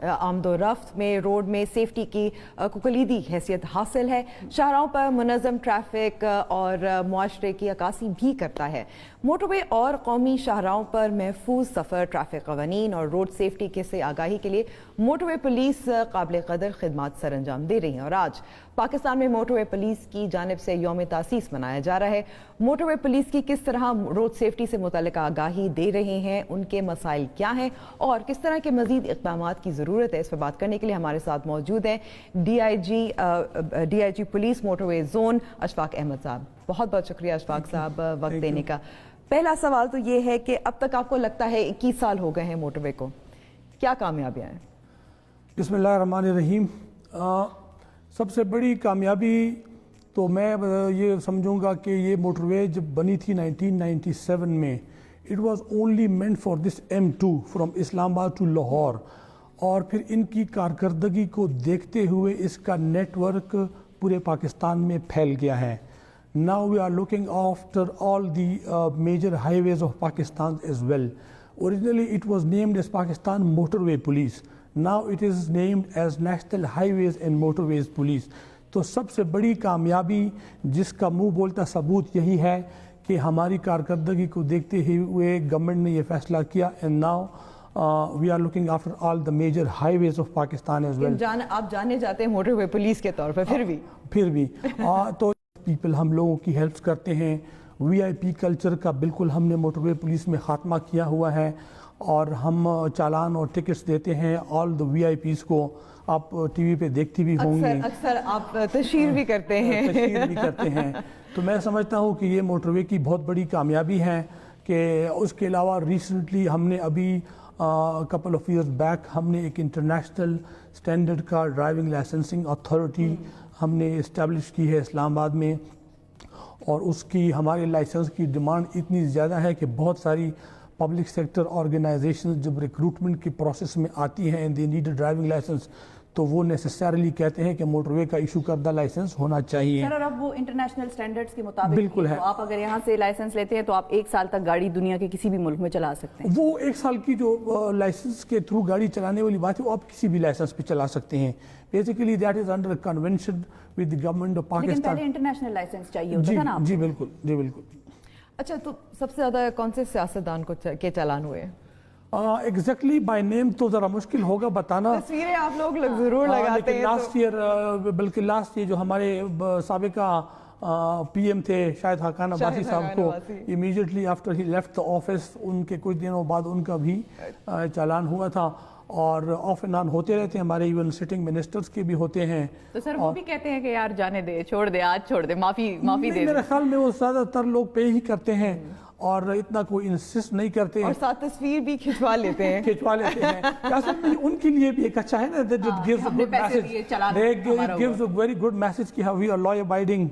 आमद व रफ्त में रोड में सेफ्टी की कलीदी हैसियत हासिल है। शाहराहों पर मुनज़्ज़म ट्रैफिक और मुआशरे की अक्कासी भी करता है। मोटरवे और कौमी शाहराहों पर महफूज सफ़र, ट्रैफिक क़वानीन और रोड सेफ्टी के से आगाही के लिए मोटरवे पुलिस काबिल कदर खिदमात सर अंजाम दे रही हैं और आज पाकिस्तान में मोटरवे पुलिस की जानिब से यौम तासीस मनाया जा रहा है। मोटरवे पुलिस की किस तरह रोड सेफ्टी से मुतल्लिक़ आगाही दे रहे हैं, उनके मसाइल क्या हैं और किस तरह के मज़ीद इक़दामात की ज़रूरत है, इस पर बात करने के लिए हमारे साथ मौजूद हैं DIG police motorway zone Ashfaq Ahmed sahab. बहुत बहुत शुक्रिया अशफाक साहब वक्त देने का। पहला सवाल तो ये है कि अब तक आपको लगता है 21 साल हो गए हैं मोटरवे को, क्या कामयाबियाँ हैं? बिस्मिल्लाहिर्रहमानिर्रहीम। सबसे बड़ी कामयाबी तो मैं ये समझूंगा कि ये मोटरवे जब बनी थी 1997 में, it was only meant for this M2 from Islamabad to Lahore, और फिर इनकी कारकर्दगी को देखते हुए इसका नेटवर्क पूरे पाकिस्तान में फैल गया है। Now we are looking after all the major highways of Pakistan as well. Originally it was named as Pakistan Motorway Police. Now it is named as National Highways and Motorways Police. तो सबसे बड़ी कामयाबी जिसका मुंह बोलता सबूत यही है कि हमारी कारकर्दगी को देखते हुए गवर्नमेंट ने ये फैसला किया, and now we are looking after all the major highways of Pakistan as well. आप जाने जाते हैं मोटरवे पुलिस के तौर पर, फिर भी तो पीपल हम लोगों की हेल्प करते हैं। VIP कल्चर का बिल्कुल हमने मोटरवे पुलिस में ख़ात्मा किया हुआ है और हम चालान और टिकट्स देते हैं ऑल द VIPs को। आप टीवी पे देखती भी होंगी, अक्सर आप तशहीर भी करते हैं। तो मैं समझता हूँ कि ये मोटरवे की बहुत बड़ी कामयाबी है कि उसके अलावा रिसेंटली हमने अभी कपल ऑफ ईयर्स बैक हमने एक इंटरनेशनल स्टैंडर्ड का ड्राइविंग लाइसेंसिंग अथॉरिटी हमने इस्टेब्लिश की है इस्लामाबाद में, और उसकी हमारे लाइसेंस की डिमांड इतनी ज़्यादा है कि बहुत सारी पब्लिक सेक्टर ऑर्गेनाइजेशन जब रिक्रूटमेंट की प्रोसेस में आती हैं and they need a driving licence, तो वो नेसेसरली कहते हैं कि मोटरवे का इशू करदा लाइसेंस होना चाहिए। सर, और अब वो इंटरनेशनल स्टैंडर्ड्स के मुताबिक बिल्कुल है। तो आप अगर यहाँ से लाइसेंस लेते हैं तो आप 1 साल तक गाड़ी दुनिया के किसी भी मुल्क में चला सकते हैं। वो 1 साल की जो लाइसेंस के थ्रू गाड़ी चलाने वाली बात है वो आप किसी भी लाइसेंस पे चला सकते हैं। Basically that is under convention with the government of Pakistan. लेकिन पहले इंटरनेशनल लाइसेंस चाहिए होता था ना आपको? जी बिल्कुल। अच्छा, तो सबसे ज़्यादा कौन से सियासतदान को के चालान हुए? एग्जैक्टली बाय नेम तो ज़रा मुश्किल होगा बताना। तस्वीरें आप लोग जरूर लगाते हैं। लास्ट ईयर जो हमारे साबिका PM थे शायद हकान अब्बासी साहब को immediately after he left the office, उनके कुछ दिनों बाद उनका भी चालान हुआ था, और ऑफ एंड ऑन होते रहते हैं। हमारे इवन सिटिंग मिनिस्टर्स के भी होते हैं। तो सर वो भी कहते हैं कि यार जाने दे, छोड़ दे, आज छोड़ दे, माफी दे। मेरे ख्याल में वो ज़्यादातर लोग पे ही करते हैं और इतना कोई इंसिस्ट नहीं करते हैं, और साथ तस्वीर भी खिंचवा लेते हैं। उनके लिए भी एक अच्छा है ना, that gives a good message, it gives a very good message कि how we are law abiding,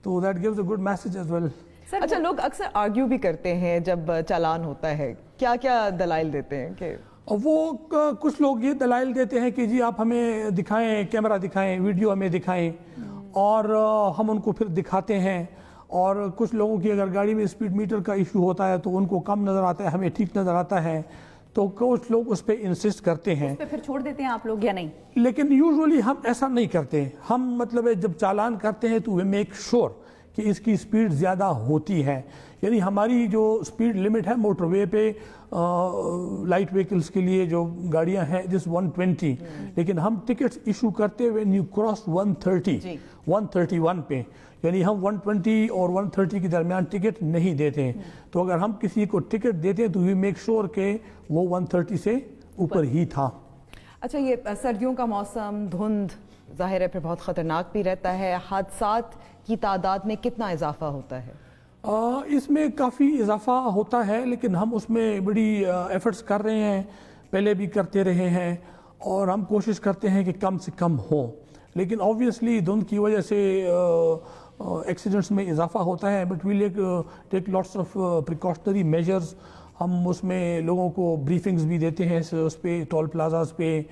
तो that gives a good message as well। अच्छा, लोग अक्सर आर्ग्यू भी करते हैं जब चालान होता है, क्या क्या दलाइल देते हैं कि वो कुछ लोग ये दलाइल देते हैं कि जी आप हमें दिखाएं, कैमरा दिखाएं, वीडियो हमें दिखाएं, और हम उनको फिर दिखाते हैं। और कुछ लोगों की अगर गाड़ी में स्पीड मीटर का इशू होता है तो उनको कम नज़र आता है, हमें ठीक नज़र आता है, तो कुछ लोग उस पर इंसिस्ट करते हैं। उस पे फिर छोड़ देते हैं आप लोग या नहीं? लेकिन यूजुअली हम ऐसा नहीं करते। हम मतलब जब चालान करते हैं तो वे मेक श्योर कि इसकी स्पीड ज़्यादा होती है। यानी हमारी जो स्पीड लिमिट है मोटरवे पे लाइट व्हीकल्स के लिए जो गाड़ियां हैं जिस 120, लेकिन हम टिकट्स इशू करते हुए न्यू क्रॉस 131 पे, यानी हम 120 और 130 के दरमियान टिकट नहीं देते हैं। तो अगर हम किसी को टिकट देते हैं तो वी मेक श्योर के वो 130 से ऊपर ही था। अच्छा, ये सर्दियों का मौसम, धुंध ज़ाहिर है फिर बहुत ख़तरनाक भी रहता है, हादसात की तादाद में कितना इजाफा होता है? इसमें काफ़ी इजाफा होता है, लेकिन हम उसमें बड़ी एफर्ट्स कर रहे हैं, पहले भी करते रहे हैं, और हम कोशिश करते हैं कि कम से कम हो। लेकिन ऑब्वियसली धुंध की वजह से एक्सीडेंट्स में इजाफा होता है, but we take lots of precautionary measures. हम उसमें लोगों को ब्रीफिंग्स भी देते हैं उस पर टोल प्लाजाज पे,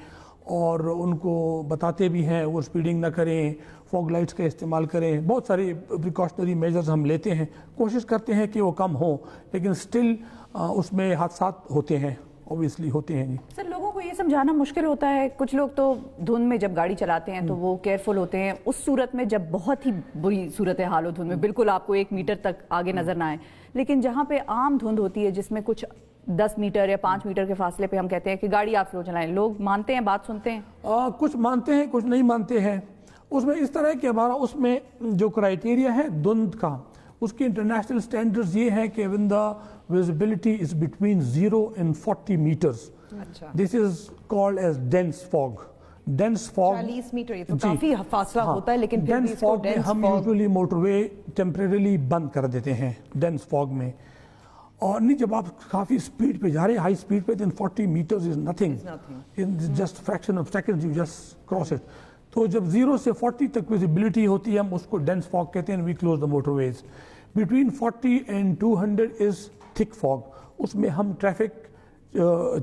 और उनको बताते भी हैं वो स्पीडिंग ना करें, फॉग लाइट्स का इस्तेमाल करें। बहुत सारे प्रिकॉशनरी मेजर्स हम लेते हैं, कोशिश करते हैं कि वो कम हो, लेकिन स्टिल उसमें हादसात होते हैं। ऑब्वियसली होते हैं जी। सर, लोगों को ये समझाना मुश्किल होता है, कुछ लोग तो धुंध में जब गाड़ी चलाते हैं तो वो केयरफुल होते हैं, उस सूरत में जब बहुत ही बुरी सूरत हाल हो धुंध में, बिल्कुल आपको 1 मीटर तक आगे नजर ना आए, लेकिन जहाँ पे आम धुंध होती है जिसमें कुछ 10 मीटर या 5 मीटर के फासले पे हम कहते हैं कि गाड़ी आप स्लो चलाएं, लोग मानते हैं, बात सुनते हैं? कुछ मानते हैं, कुछ नहीं मानते हैं। उसमें इस तरह कि हमारा उसमें जो क्राइटेरिया है धुंध का, उसके इंटरनेशनल स्टैंडर्ड्स ये हैं कि when the visibility is between 0 and 40 metres, this is called as dense fog. Dense fog 40 metre, ये तो काफी फासला होता है, लेकिन फिर भी डेंस इसको फॉग में डेंस हम फॉग यूजुअली मोटरवे टेम्परेरीली बंद कर देते हैं डेंस फॉग में। और नहीं, जब आप काफ़ी स्पीड पे जा रहे हैं, हाई स्पीड पे, then 40 metres is nothing, in just fraction of seconds you just cross it. तो जब 0 से 40 तक विजिबिलिटी होती है, हम उसको डेंस फॉग कहते हैं, we close the motorways. Between 40 and 200 is thick fog, उसमें हम ट्रैफिक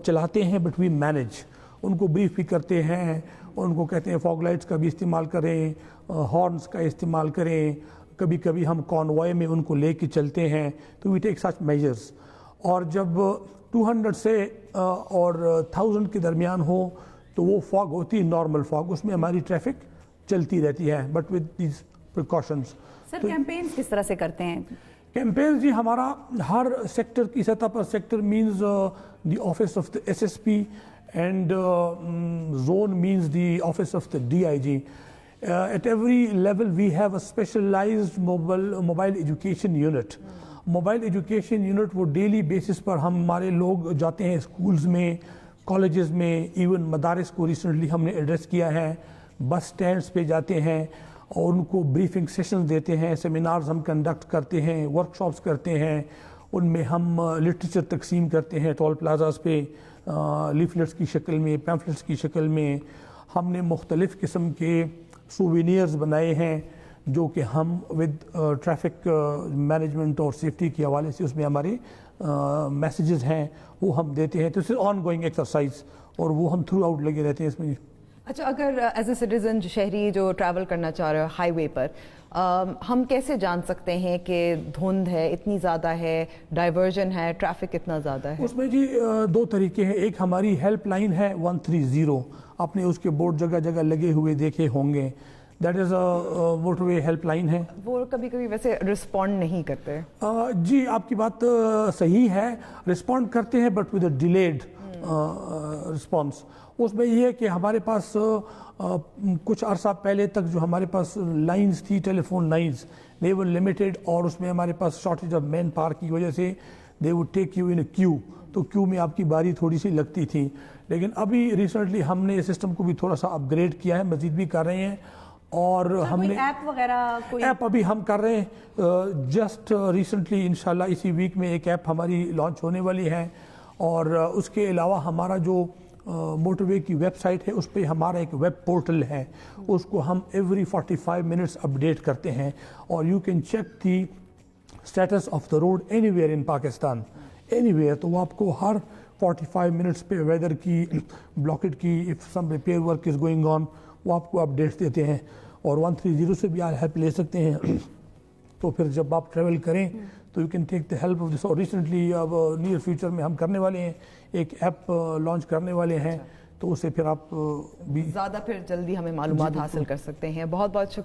चलाते हैं बट वी मैनेज, उनको ब्रीफ भी करते हैं, उनको कहते हैं फॉग लाइट्स का भी इस्तेमाल करें, हॉर्न्स का इस्तेमाल करें, कभी कभी हम कॉन्वॉय में उनको लेके चलते हैं, तो वी टेक सच मेजर्स। और जब 200 से और 1000 के दरमियान हो तो वो फॉग होती है नॉर्मल फॉग, उसमें हमारी ट्रैफिक चलती रहती है but with these precautions. Sir, campaigns किस तरह से करते हैं? कैंपेन जी हमारा हर सेक्टर की सतह पर, sector means the office of the SSP and zone means the office of the DIG. At every level we have a specialized mobile education unit. Mobile education unit वो डेली बेसिस पर हमारे लोग जाते हैं schools में, colleges में, even मदारिस को recently हमने एड्रेस किया है, बस स्टैंड्स पे जाते हैं और उनको ब्रीफिंग सेशंस देते हैं, सेमिनार्स हम कंडक्ट करते हैं, वर्कशॉप्स करते हैं, उनमें हम लिटरेचर तकसीम करते हैं टोल प्लाजास पे, लीफलेट्स की शक्ल में, पैम्फलेट्स की शक्ल में। हमने मुख्तलिफ़ किस्म के सोवेनियर्स बनाए हैं जो कि हम विद ट्रैफिक मैनेजमेंट और सेफ्टी के हवाले से उसमें हमारे मैसेजेस हैं वो हम देते हैं। तो इस ऑन गोइंग एक्सरसाइज और वो हम थ्रू आउट लगे रहते हैं इसमें। अच्छा, अगर एज ए सिटीजन शहरी जो ट्रैवल करना चाह रहे हो हाईवे पर, हम कैसे जान सकते हैं कि धुंध है, इतनी ज़्यादा है, डाइवर्जन है, ट्रैफिक इतना ज़्यादा है? उसमें जी 2 तरीके हैं। एक हमारी हेल्पलाइन है 130, आपने उसके बोर्ड जगह जगह लगे हुए देखे होंगे, that is a motorway helpline है। वो कभी कभी वैसे रिस्पॉन्ड नहीं करते? जी आपकी बात सही है, रिस्पॉन्ड करते हैं but with a delayed response. उसमें ये है कि हमारे पास कुछ अरसा पहले तक जो हमारे पास लाइंस थी, telephone lines, they were limited, और उसमें हमारे पास शॉर्टेज ऑफ मैन पावर की वजह से they would take you in a queue, तो क्यू में आपकी बारी थोड़ी सी लगती थी। लेकिन अभी रिसेंटली हमने इस सिस्टम को भी थोड़ा सा अपग्रेड किया है, मजीद भी कर रहे हैं। और हमने ऐप वगैरह ऐप अभी हम कर रहे हैं, जस्ट रिसेंटली इंशाल्लाह इसी वीक में एक ऐप हमारी लॉन्च होने वाली है। और उसके अलावा हमारा जो मोटरवे की वेबसाइट है उस पर हमारा एक वेब पोर्टल है, उसको हम एवरी 45 मिनट्स अपडेट करते हैं और you can check the status of the road anywhere in Pakistan, anywhere. तो वो आपको हर 45 मिनट्स पे वेदर की, ब्लॉकेट की, if some repair work is going on, वो आपको अपडेट्स देते हैं। और 130 से भी आप हेल्प ले सकते हैं। तो फिर जब आप ट्रैवल करें तो you can take the help of this. और रिसेंटली अब नियर फ्यूचर में हम करने वाले हैं, एक ऐप लॉन्च करने वाले हैं, तो उससे फिर आप भी ज़्यादा फिर जल्दी हमें मालूमात हासिल कर सकते हैं। बहुत बहुत शुक्रिया।